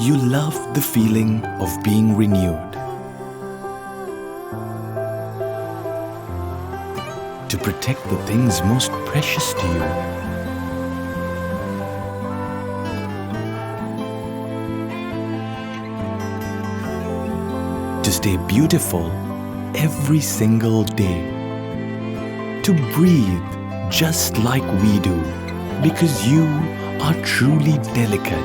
You love the feeling of being renewed. To protect the things most precious to you. To stay beautiful every single day. To breathe just like we do, because you are truly delicate.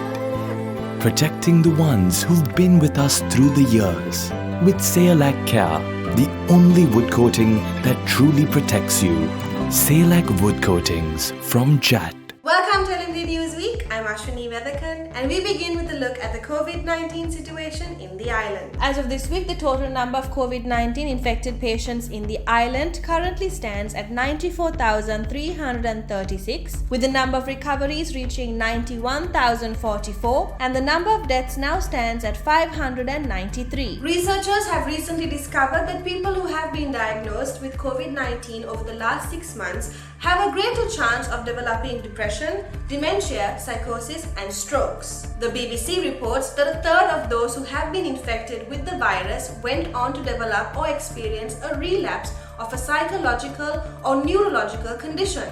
Protecting the ones who've been with us through the years. With Sayalac Care, the only wood coating that truly protects you. Sayalac Wood Coatings from JAT. Welcome to Lmd Newsweek. I'm Ashwini Vethakan, and we begin with a look at the COVID-19 situation in the island. As of this week, the total number of COVID-19 infected patients in the island currently stands at 94,336, with the number of recoveries reaching 91,044, and the number of deaths now stands at 593. Researchers have recently discovered that people who have been diagnosed with COVID-19 over the last 6 months have a greater chance of developing depression, dementia, psychosis, and strokes. The BBC reports that a third of those who have been infected with the virus went on to develop or experience a relapse of a psychological or neurological condition.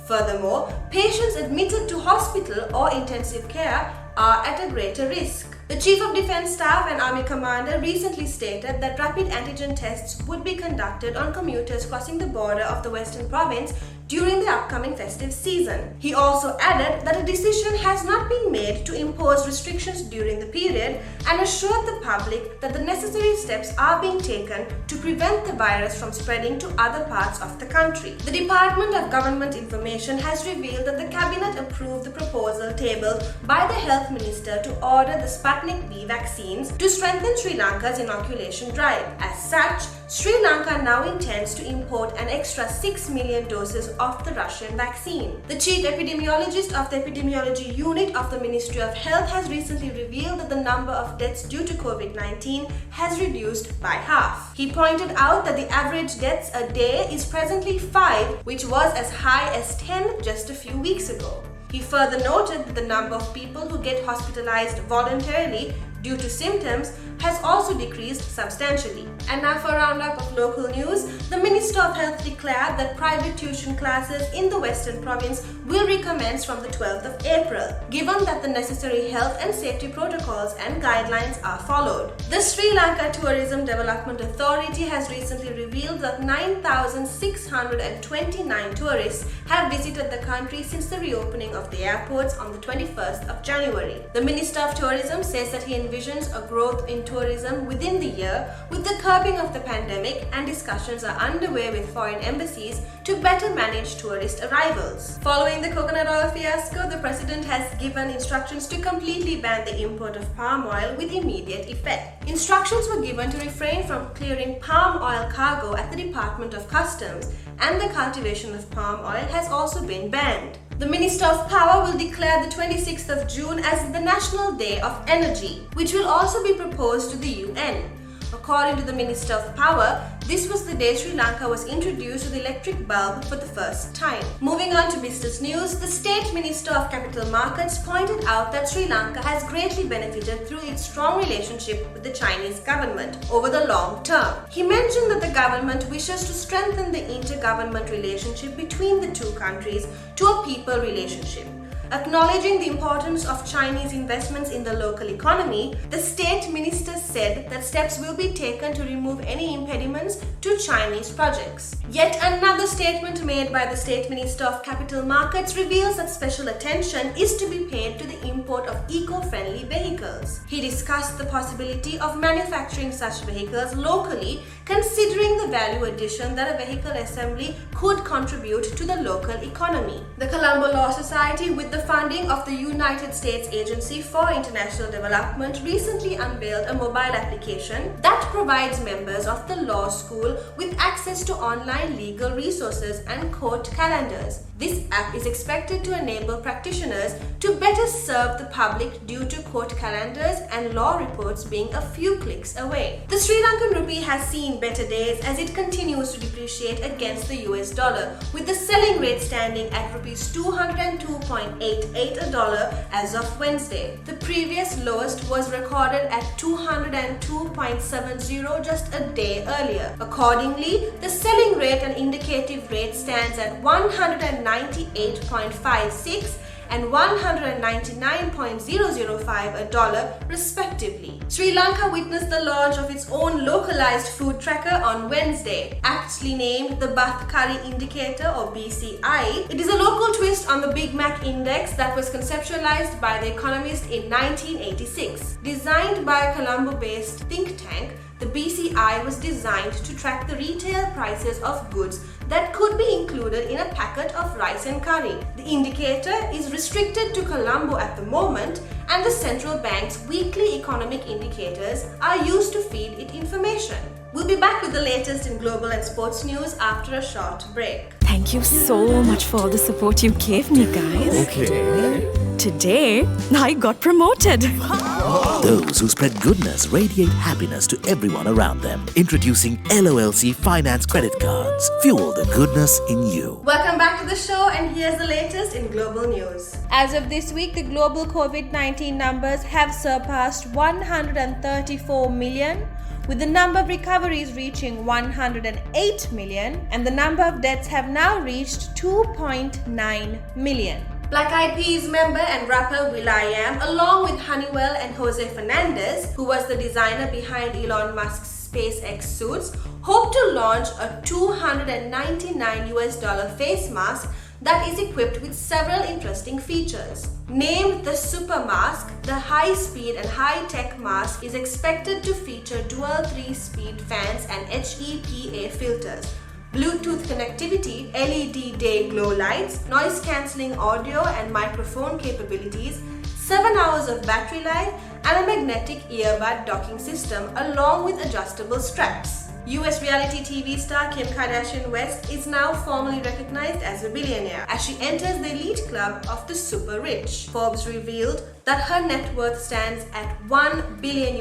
Furthermore, patients admitted to hospital or intensive care are at a greater risk. The Chief of Defence Staff and Army Commander recently stated that rapid antigen tests would be conducted on commuters crossing the border of the Western Province during the upcoming festive season. He also added that a decision has not been made to impose restrictions during the period and assured the public that the necessary steps are being taken to prevent the virus from spreading to other parts of the country. The Department of Government Information has revealed that the Cabinet approved the proposal tabled by the Health Minister to order the Sputnik V vaccines to strengthen Sri Lanka's inoculation drive. As such, Sri Lanka now intends to import an extra 6 million doses of the Russian vaccine. The chief epidemiologist of the epidemiology unit of the Ministry of Health has recently revealed that the number of deaths due to COVID-19 has reduced by half. He pointed out that the average deaths a day is presently 5, which was as high as 10 just a few weeks ago. He further noted that the number of people who get hospitalized voluntarily due to symptoms has also decreased substantially. And now for a roundup of local news, the Minister of Health declared that private tuition classes in the Western Province will recommence from the 12th of April, given that the necessary health and safety protocols and guidelines are followed. The Sri Lanka Tourism Development Authority has recently revealed that 9,629 tourists have visited the country since the reopening of the airports on the 21st of January. The Minister of Tourism says that he envisions a growth in tourism within the year with the curbing of the pandemic, and discussions are underway with foreign embassies to better manage tourist arrivals. Following the coconut oil fiasco, the President has given instructions to completely ban the import of palm oil with immediate effect. Instructions were given to refrain from clearing palm oil cargo at the Department of Customs, and the cultivation of palm oil has also been banned. The Minister of Power will declare the 26th of June as the National Day of Energy, which will also be proposed to the UN. According to the Minister of Power, this was the day Sri Lanka was introduced to the electric bulb for the first time. Moving on to business news, the State Minister of Capital Markets pointed out that Sri Lanka has greatly benefited through its strong relationship with the Chinese government over the long term. He mentioned that the government wishes to strengthen the intergovernment relationship between the two countries to a people relationship. Acknowledging the importance of Chinese investments in the local economy, the state minister said that steps will be taken to remove any impediments to Chinese projects. Yet another statement made by the State Minister of Capital Markets reveals that special attention is to be paid to the import of eco-friendly vehicles. He discussed the possibility of manufacturing such vehicles locally, considering the value addition that a vehicle assembly could contribute to the local economy. The Colombo Law Society, with the funding of the United States Agency for International Development, recently unveiled a mobile application that provides members of the law school with access to online legal resources and court calendars. This app is expected to enable practitioners to better serve the public due to court calendars and law reports being a few clicks away. The Sri Lankan rupee has seen better days as it continues to depreciate against the US dollar, with the selling rate standing at rupees 202.88 a dollar as of Wednesday. The previous lowest was recorded at 202.70 just a day earlier. Accordingly, the selling rate and indicative rate stands at 198.56 and 199.005 a dollar respectively. Sri Lanka witnessed the launch of its own localized food tracker on Wednesday. Aptly named the Bath Curry Indicator or BCI, it is a local twist on the Big Mac Index that was conceptualized by The Economist in 1986. Designed by a Colombo-based think tank, the BCI was designed to track the retail prices of goods that could be included in a packet of rice and curry. The indicator is restricted to Colombo at the moment, and the central bank's weekly economic indicators are used to feed it information. We'll be back with the latest in global and sports news after a short break. Thank you so much for all the support you gave me, guys. Okay. Today, I got promoted. Those who spread goodness radiate happiness to everyone around them. Introducing LOLC Finance Credit Cards. Fuel the goodness in you. Welcome back to the show, and here's the latest in global news. As of this week, the global COVID-19 numbers have surpassed 134 million, with the number of recoveries reaching 108 million, and the number of deaths have now reached 2.9 million. Black Eyed Peas member and rapper will.i.am, along with Honeywell and Jose Fernandez, who was the designer behind Elon Musk's SpaceX suits, hope to launch a $299 US face mask that is equipped with several interesting features. Named the Super Mask, the high-speed and high-tech mask is expected to feature dual 3-speed fans and HEPA filters, Bluetooth connectivity, LED day glow lights, noise-cancelling audio and microphone capabilities, 7 hours of battery life, and a magnetic earbud docking system along with adjustable straps. US reality TV star Kim Kardashian West is now formally recognized as a billionaire as she enters the elite club of the super rich. Forbes revealed that her net worth stands at $1 billion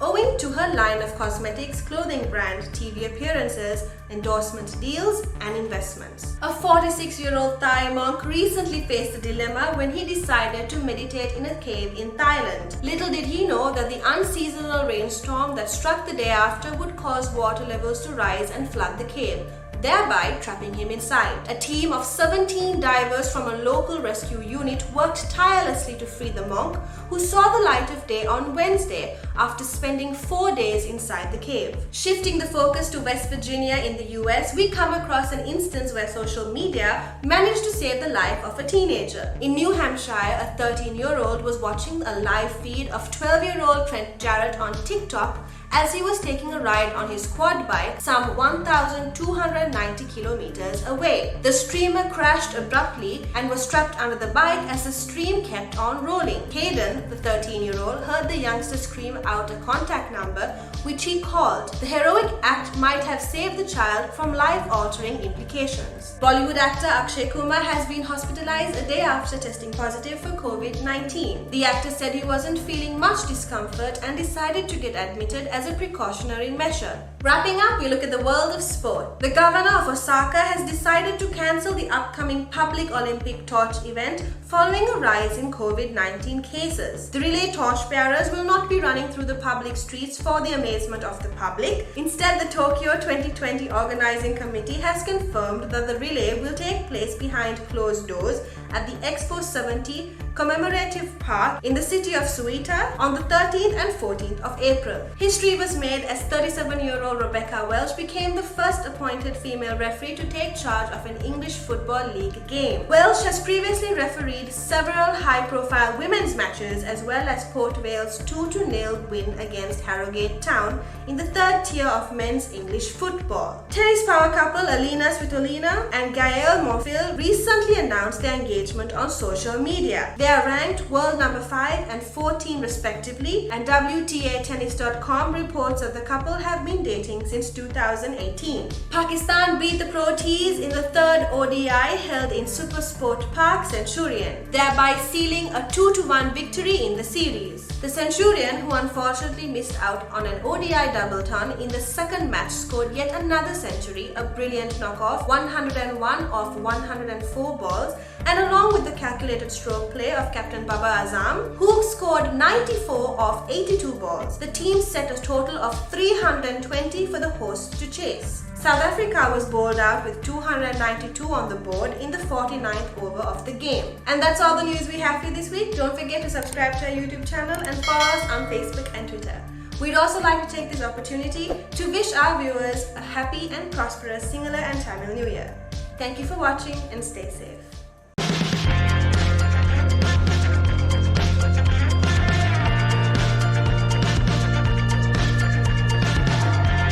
owing to her line of cosmetics, clothing brand, TV appearances, endorsement deals, and investments. A 46-year-old Thai monk recently faced a dilemma when he decided to meditate in a cave in Thailand. Little did he know that the unseasonal rainstorm that struck the day after would cause water levels to rise and flood the cave, thereby trapping him inside. A team of 17 divers from a local rescue unit worked tirelessly to free the monk, who saw the light of day on Wednesday after spending 4 days inside the cave. Shifting the focus to West Virginia in the US, we come across an instance where social media managed to save the life of a teenager. In New Hampshire, a 13-year-old was watching a live feed of 12-year-old Trent Jarrett on TikTok as he was taking a ride on his quad bike some 1,290 kilometers away. The streamer crashed abruptly and was trapped under the bike as the stream kept on rolling. Hayden, the 13-year-old, heard the youngster scream out a contact number, which he called. The heroic act might have saved the child from life-altering implications. Bollywood actor Akshay Kumar has been hospitalized a day after testing positive for COVID-19. The actor said he wasn't feeling much discomfort and decided to get admitted as a precautionary measure. Wrapping up, we look at the world of sport. The governor of Osaka has decided to cancel the upcoming public Olympic torch event following a rise in COVID-19 cases. The relay torchbearers will not be running through the public streets for the amazement of the public. Instead, the Tokyo 2020 organizing committee has confirmed that the relay will take place behind closed doors at the Expo 70 commemorative park in the city of Suita on the 13th and 14th of April. History was made as 37-year-old Rebecca Welch became the first appointed female referee to take charge of an English Football League game. Welch has previously refereed several high-profile women's matches as well as Port Vale's 2-0 win against Harrogate Town in the third tier of men's English football. Tennis power couple Alina Svitolina and Gael Monfils recently announced their engagement on social media. They are ranked world number 5 and 14 respectively, and WTAtennis.com reports that the couple have been dating since 2018. Pakistan beat the Pro Teas in the third ODI held in Supersport Park Centurion, thereby sealing a 2-1 victory in the series. The Centurion, who unfortunately missed out on an ODI double ton in the second match, scored yet another century, a brilliant knockoff, 101 of 104 balls, and along with the calculated stroke play of captain Baba Azam, who scored 94 of 82 balls. The team set a total of 320 for the hosts to chase. South Africa was bowled out with 292 on the board in the 49th over of the game. And that's all the news we have for you this week. Don't forget to subscribe to our YouTube channel and follow us on Facebook and Twitter. We'd also like to take this opportunity to wish our viewers a happy and prosperous Sinhala and Tamil New Year. Thank you for watching and stay safe.